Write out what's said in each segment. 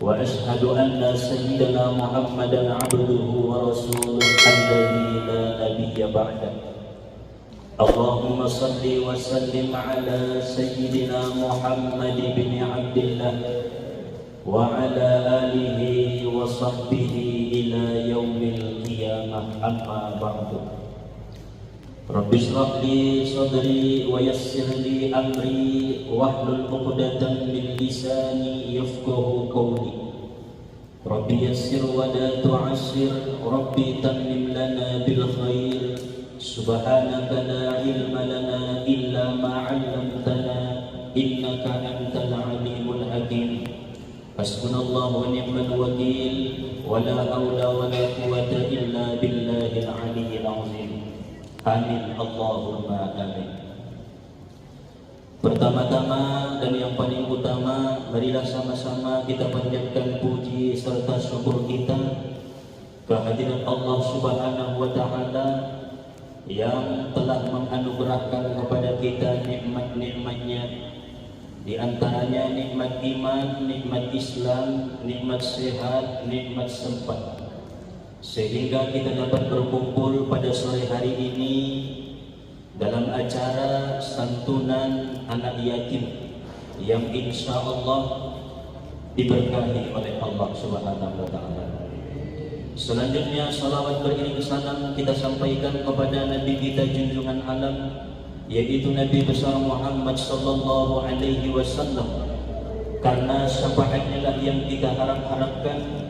وأشهد أن سيدنا محمدا عبده ورسوله الذي لا نبي بعده. اللهم صل وسلم على سيدنا محمد بن عبد الله وعلى آله وصحبه إلى يوم القيامة. أما بعد، رب اشرح لي صدري ويسر لي أمري واحلل عقدة من لساني يفقهوا قولي. رب يسر ولا تعسر، رب تمم لنا بالخير. سبحانك لا علم لنا إلا ما علمتنا إنك أنت العليم الحكيم. حسبنا الله ونعم الوكيل، ولا حول ولا قوة إلا بالله العلي العظيم. Amin, Allahumma amin. Pertama-tama dan yang paling utama, marilah sama-sama kita panjatkan puji serta syukur kita kehadirat Allah Subhanahu wa Ta'ala yang telah menganugerahkan kepada kita nikmat-nikmatnya, di antaranya nikmat iman, nikmat Islam, nikmat sehat, nikmat sempat, sehingga kita dapat berkumpul pada sore hari ini dalam acara santunan anak yatim yang insya Allah diberkahi oleh Allah Subhanahu wa Ta'ala. Selanjutnya salawat beriring salam kita sampaikan kepada Nabi kita junjungan alam, yaitu Nabi besar Muhammad sallallahu alaihi wasallam, karena syafaatnya lah yang kita harapkan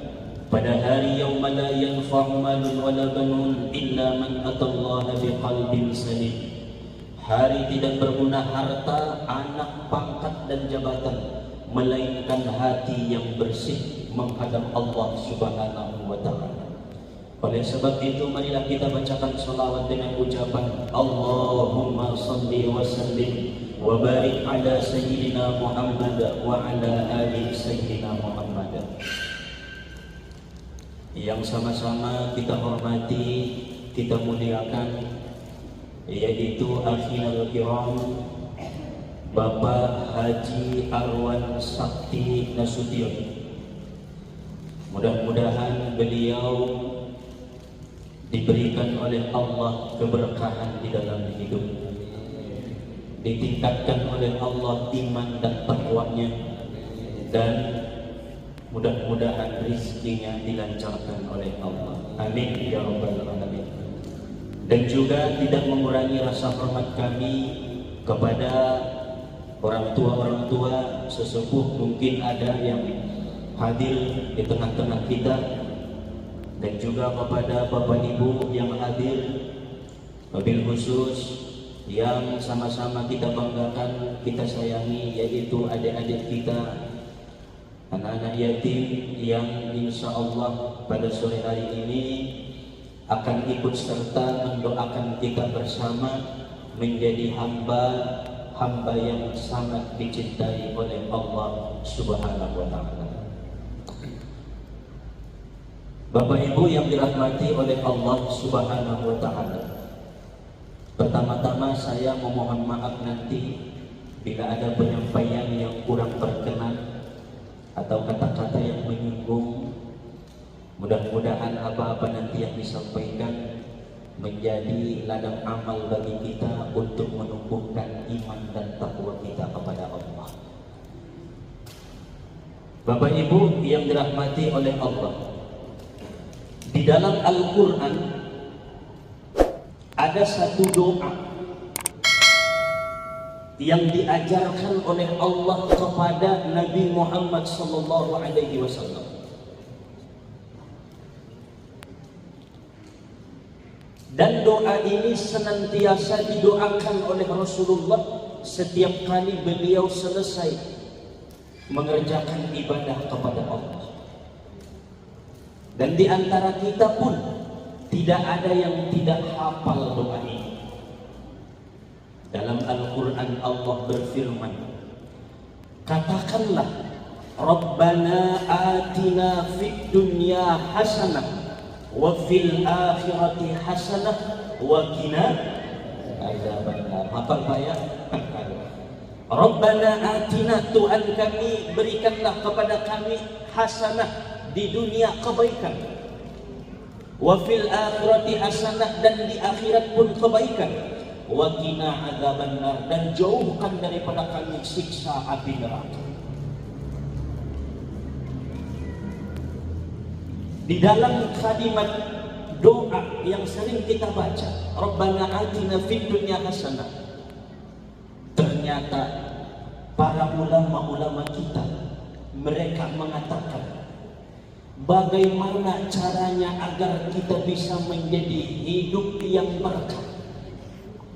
pada hari yauma la yanfa'u malun wala banun illa man atallaha biqalbin salim. Hari tidak berguna harta, anak, pangkat dan jabatan, melainkan hati yang bersih menghadap Allah Subhanahu wa Ta'ala. Oleh sebab itu, marilah kita bacakan salawat dengan ucapan Allahumma salli wa sallim wa barik ala sayyidina Muhammad wa ala ali sayyidina Muhammad. Yang sama-sama kita hormati, kita muliakan, yaitu Akhinal Kiram Bapak Haji Arwan Sakti Nasution. Mudah-mudahan beliau diberikan oleh Allah keberkahan di dalam hidup, ditingkatkan oleh Allah iman dan takwanya, dan mudah-mudahan rizkinya dilancarkan oleh Allah. Amin ya rabbal alamin. Dan juga tidak mengurangi rasa hormat kami kepada orang tua sesepuh, mungkin ada yang hadir di tengah-tengah kita, dan juga kepada bapak ibu yang hadir, wabil khusus yang sama-sama kita banggakan, kita sayangi, yaitu adik-adik kita, anak-anak yatim yang insya Allah pada sore hari ini akan ikut serta mendoakan kita bersama menjadi hamba yang sangat dicintai oleh Allah Subhanahu wa Ta'ala. Bapak Ibu yang dirahmati oleh Allah Subhanahu wa Ta'ala, pertama-tama saya memohon maaf nanti bila ada penyampaian yang kurang berkenan atau kata-kata yang menyinggung. Mudah-mudahan apa-apa nanti yang disampaikan menjadi ladang amal bagi kita untuk menumbuhkan iman dan takwa kita kepada Allah. Bapak Ibu yang dirahmati oleh Allah, di dalam Al-Quran ada satu doa yang diajarkan oleh Allah kepada Nabi Muhammad sallallahu alaihi wasallam. Dan doa ini senantiasa didoakan oleh Rasulullah setiap kali beliau selesai mengerjakan ibadah kepada Allah. Dan di antara kita pun tidak ada yang tidak hafal doa ini. Dalam Al-Quran Allah berfirman, katakanlah, Rabbana atina fid dunya hasanah wa fil akhirati hasanah wa qina adzabannar. Hafal Pak ya? Rabbana atina, Tuhan kami berikanlah kepada kami hasanah di dunia kebaikan, wa fil akhirati hasanah, dan di akhirat pun kebaikan, wa qina adzabannar, dan jauhkan daripada kami siksa api neraka. Di dalam kalimat doa yang sering kita baca, Rabbana atina fid dunya hasanah, ternyata para ulama-ulama kita mereka mengatakan bagaimana caranya agar kita bisa menjadi hidup yang berkah.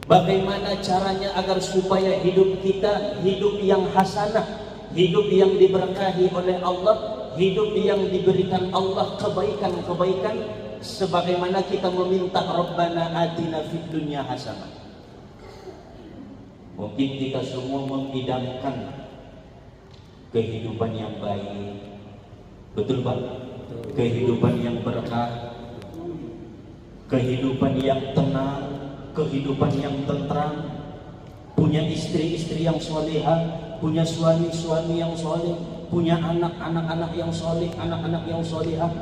Bagaimana caranya agar supaya hidup kita hidup yang hasanah, hidup yang diberkahi oleh Allah, hidup yang diberikan Allah kebaikan-kebaikan, sebagaimana kita meminta Rabbana atina fid dunya hasanah. Mungkin kita semua mengidamkan kehidupan yang baik, betul Pak? Kehidupan yang berkah, kehidupan yang tenang, kehidupan yang tentram, punya istri-istri yang solehah, punya suami-suami yang soleh, punya anak-anak yang soleh, anak-anak yang solehah.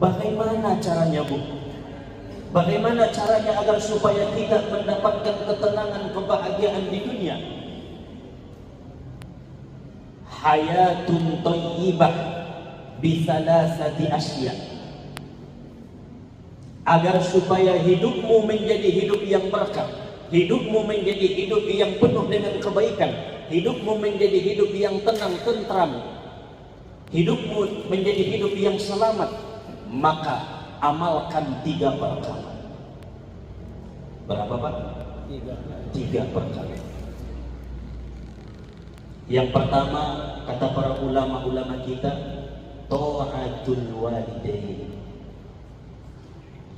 Bagaimana caranya, Bu? Bagaimana caranya agar supaya kita mendapatkan ketenangan, kebahagiaan di dunia? Hayatun thayyibah bi thalathati asya. Agar supaya hidupmu menjadi hidup yang berkah, hidupmu menjadi hidup yang penuh dengan kebaikan, hidupmu menjadi hidup yang tenang, tentram, hidupmu menjadi hidup yang selamat, maka amalkan 3 perkara. Berapa Pak? 3 perkara. Yang pertama, kata para ulama-ulama kita, ta'atul walidain,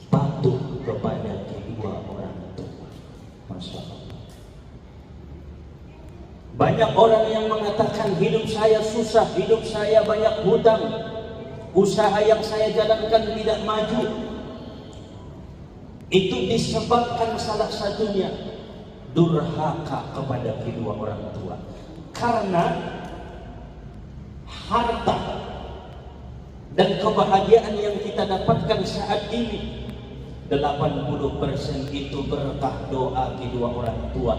patuh kepada kedua orang tua. Masya Allah. Banyak orang yang mengatakan hidup saya susah, hidup saya banyak hutang, usaha yang saya jalankan tidak maju. Itu disebabkan salah satunya durhaka kepada kedua orang tua. Karena harta dan kebahagiaan yang kita dapatkan saat ini, 80% itu berkah doa kedua orang tua,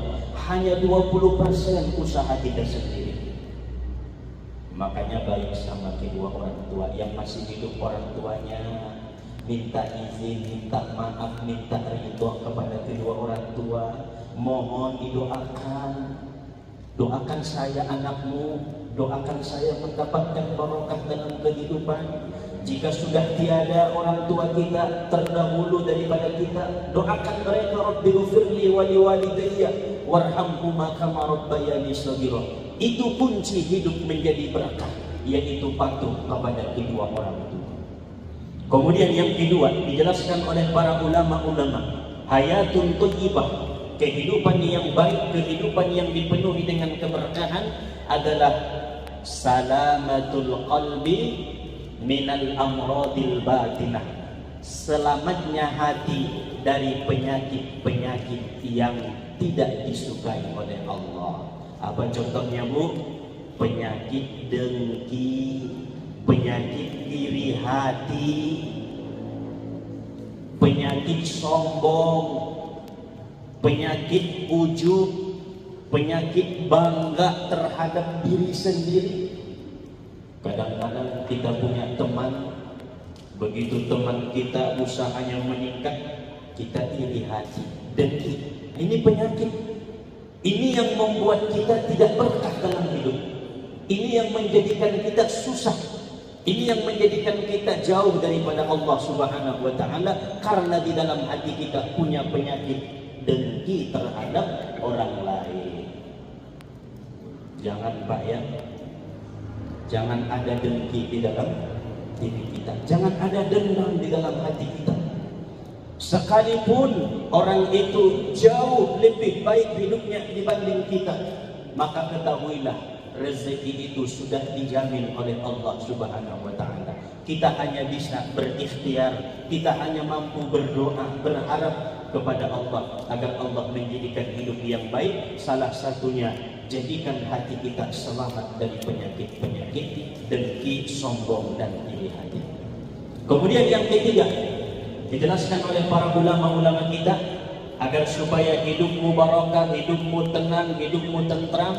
hanya 20% usaha kita sendiri. Makanya baik sama kedua orang tua. Yang masih hidup orang tuanya, minta izin, minta maaf, minta ridho kepada kedua orang tua. Mohon didoakan, doakan saya anakmu, doakan saya mendapatkan barokah dalam kehidupan. Jika sudah tiada orang tua kita terdahulu daripada kita, doakan mereka, Rabbighfirli wa liwalidayya warhamhuma kama rabbayani shaghira. Itu kunci hidup menjadi berkah, yaitu patuh kepada kedua orang tua. Kemudian yang kedua dijelaskan oleh para ulama-ulama, hayatun thayyibah, kehidupan yang baik, kehidupan yang dipenuhi dengan keberkahan adalah salamatul qalbi minal amradil batinah, selamatnya hati dari penyakit-penyakit yang tidak disukai oleh Allah. Apa contohnya, Bu? Penyakit dengki, penyakit iri hati, penyakit sombong, penyakit ujub, penyakit bangga terhadap diri sendiri. Kadang-kadang kita punya teman, begitu teman kita usahanya meningkat, kita iri hati, dengki. Ini penyakit. Ini yang membuat kita tidak berkah dalam hidup. Ini yang menjadikan kita susah. Ini yang menjadikan kita jauh daripada Allah Subhanahu wa Ta'ala, karena di dalam hati kita punya penyakit dengki terhadap orang lain. Jangan Pak ya, jangan ada dengki di dalam diri kita, jangan ada dendam di dalam hati kita. Sekalipun orang itu jauh lebih baik hidupnya dibanding kita, maka ketahuilah rezeki itu sudah dijamin oleh Allah Subhanahu wa Ta'ala. Kita hanya bisa berikhtiar, kita hanya mampu berdoa, berharap kepada Allah agar Allah menjadikan hidup yang baik. Salah satunya, jadikan hati kita selamat dari penyakit-penyakit dengki, sombong, dan iri hati. Kemudian yang ketiga, dijelaskan oleh para ulama-ulama kita agar supaya hidupmu barokah, hidupmu tenang, hidupmu tentram.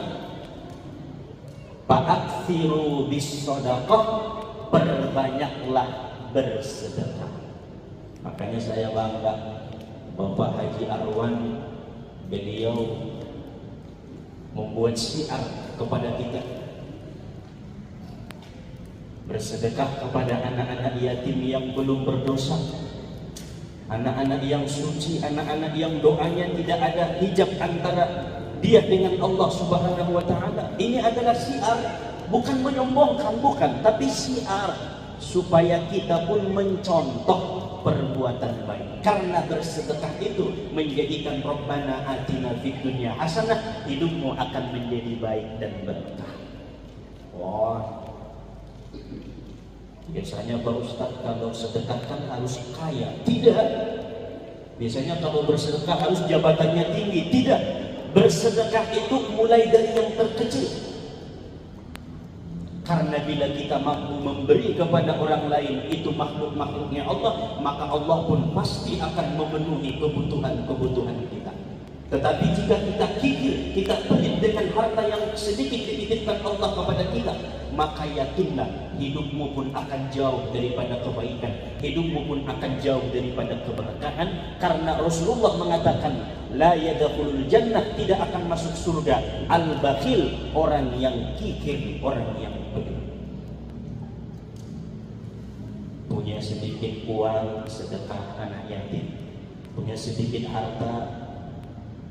Fa'akthiru bis-shadaqah, perbanyaklah bersedekah. Makanya saya bangga Bapak Haji Arwan, beliau membuat syiar kepada kita, bersedekah kepada anak-anak yatim yang belum berdosa, anak-anak yang suci, anak-anak yang doanya tidak ada hijab antara dia dengan Allah Subhanahu wa Ta'ala. Ini adalah syiar, bukan menyombongkan, bukan, tapi syiar supaya kita pun mencontoh perbuatan baik. Karena bersedekah itu menjadikan Rabbana atina fid dunya hasanah, hidupmu akan menjadi baik dan berkah. Wah, biasanya Pak Ustaz kalau sedekah kan harus kaya. Tidak. Biasanya kalau bersedekah harus jabatannya tinggi. Tidak. Bersedekah itu mulai dari yang terkecil. Karena bila kita mampu memberi kepada orang lain, itu makhluk-makhluknya Allah, maka Allah pun pasti akan memenuhi kebutuhan-kebutuhan kita. Tetapi jika kita kikir, kita pelit dengan harta yang sedikit dititipkan Allah kepada kita, maka yakinlah hidupmu pun akan jauh daripada kebaikan, hidupmu pun akan jauh daripada keberkahan. Karena Rasulullah mengatakan, la yadkhulul jannah, tidak akan masuk surga al-bakhil, orang yang kikir, orang yang pelit. Punya sedikit uang, sedekah anak yatim. Punya sedikit harta,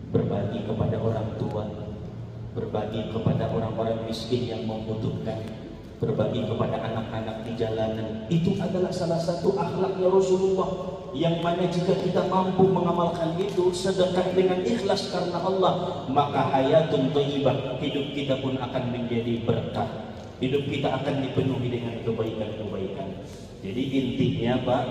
berbagi kepada orang tua, berbagi kepada orang-orang miskin yang membutuhkan, berbagi kepada anak-anak di jalanan. Itu adalah salah satu akhlaknya Rasulullah, yang mana jika kita mampu mengamalkan itu, sedekah dengan ikhlas karena Allah, maka hayatun thayyibah, hidup kita pun akan menjadi berkah. Hidup kita akan dipenuhi dengan kebaikan-kebaikan. Jadi intinya Pak,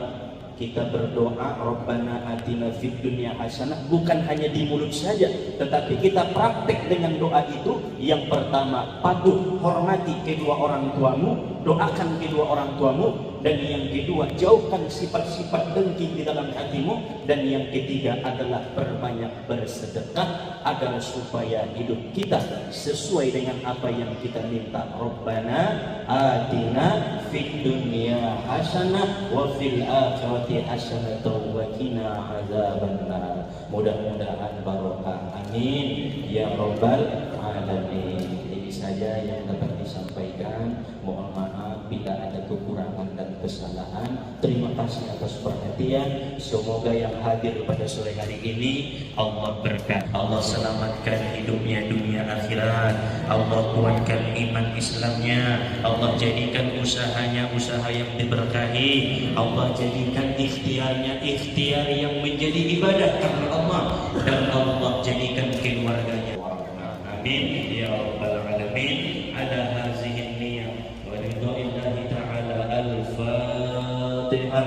kita berdoa Rabbana atina fid dunya hasanah, bukan hanya di mulut saja, tetapi kita praktek dengan doa itu. Yang pertama, patuh hormati kedua orang tuamu, doakan kedua orang tuamu. Dan yang kedua, jauhkan sifat-sifat dengki di dalam hatimu. Dan yang ketiga adalah perbanyak bersedekah agar supaya hidup kita sesuai dengan apa yang kita minta. Rabbana atina fid dunya hasanah wa fil akhirati hasanah wa qina azabannar. Mudah-mudahan barokah, amin ya rabbal alamin. Ini saja yang dapat disampaikan. Mohon maaf bila ada kekurangan dan kesalahan. Terima kasih atas perhatian. Semoga yang hadir pada sore hari ini Allah berkah, Allah selamatkan hidupnya dunia akhirat, Allah kuatkan iman Islamnya, Allah jadikan usahanya usaha yang diberkahi, Allah jadikan ikhtiarnya ikhtiar yang menjadi ibadah karena Allah, dan Allah jadikan keluarganya. Amin ya rabbal alamin. Ala hazihi niyah wa ridha'illahi ta'ala. Al-Fatihah.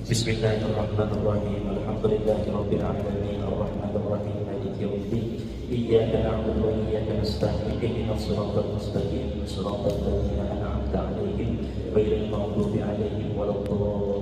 Bismillahirrahmanirrahim. Alhamdulillahi rabbil alamin. Ar-Rahmanir Rahim. Maliki yaumiddin. Iyyaka na'budu wa iyyaka nasta'in. Ihdinas siratal mustaqim. Siratal ladzina an'amta 'alaihim ghairil maghdubi 'alaihim waladdallin.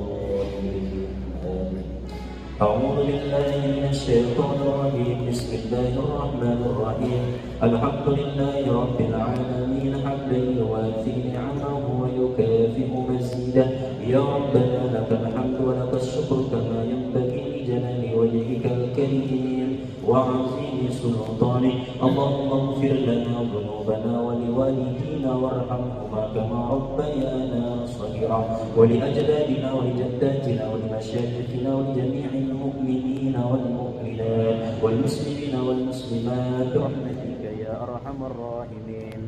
أعوذ بالله من الشيطان الرجيم. بسم الله الرحمن الرحيم. الحمد لله رب العالمين حمدا يوافي نعمه ويكافئ مزيده. يا ربنا لك الحمد ولك الشكر كما ينبغي لجلال وجهك الكريم وعظيم سلطانك. اللهم اغفر لنا ذنوبنا ولوالدينا وارحمهما كما ربيانا صغيرا، ولأجدادنا ولجداتنا ولمشايخنا ولجميع المؤمنين والمؤمنات والمسلمين والمسلمات برحمتك يا أرحم الراحمين.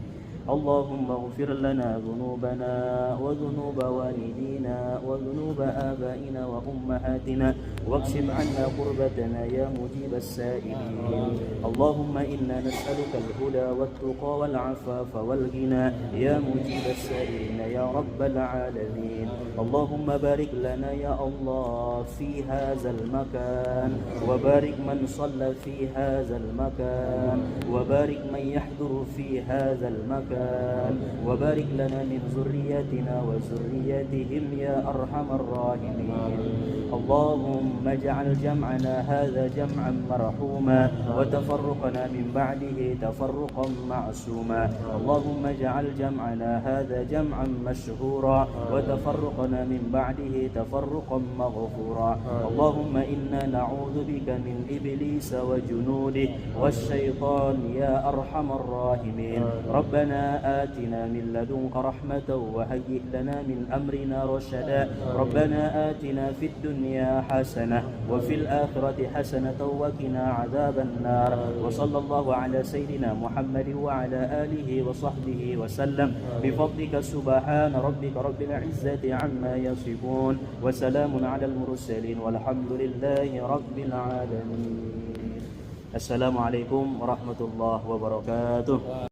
اللهم اغفر لنا ذنوبنا وذنوب والدينا وذنوب آبائنا وأمهاتنا واكشف عنا كربتنا يا مجيب السائلين. اللهم إنا نسألك الهدى والتقى والعفاف والغنى يا مجيب السائلين يا رب العالمين. اللهم بارك لنا يا الله في هذا المكان، وبارك من صلى في هذا المكان، وبارك من يحضر في هذا المكان، وبارك لنا من ذريتنا وذريتهم يا أرحم الراحمين. اللهم اجعل جمعنا هذا جمعا مرحوما، وتفرقنا من بعده تفرقا معصوما. اللهم اجعل جمعنا هذا جمعا مشهورا، وتفرقنا من بعده تفرقا مغفورا. اللهم إنا نعوذ بك من إبليس وجنوده والشيطان يا أرحم الراحمين. ربنا آتنا من لدنك رحمة وهيئ لنا من أمرنا رشدا. ربنا آتنا في الدنيا حسنة وفي الآخرة حسنة وقنا عذاب النار. وصلى الله على سيدنا محمد وعلى آله وصحبه وسلم بفضلك سبحان ربك رب العزة عما يصفون، وسلام على المرسلين والحمد لله رب العالمين. Assalamualaikum warahmatullahi wabarakatuh.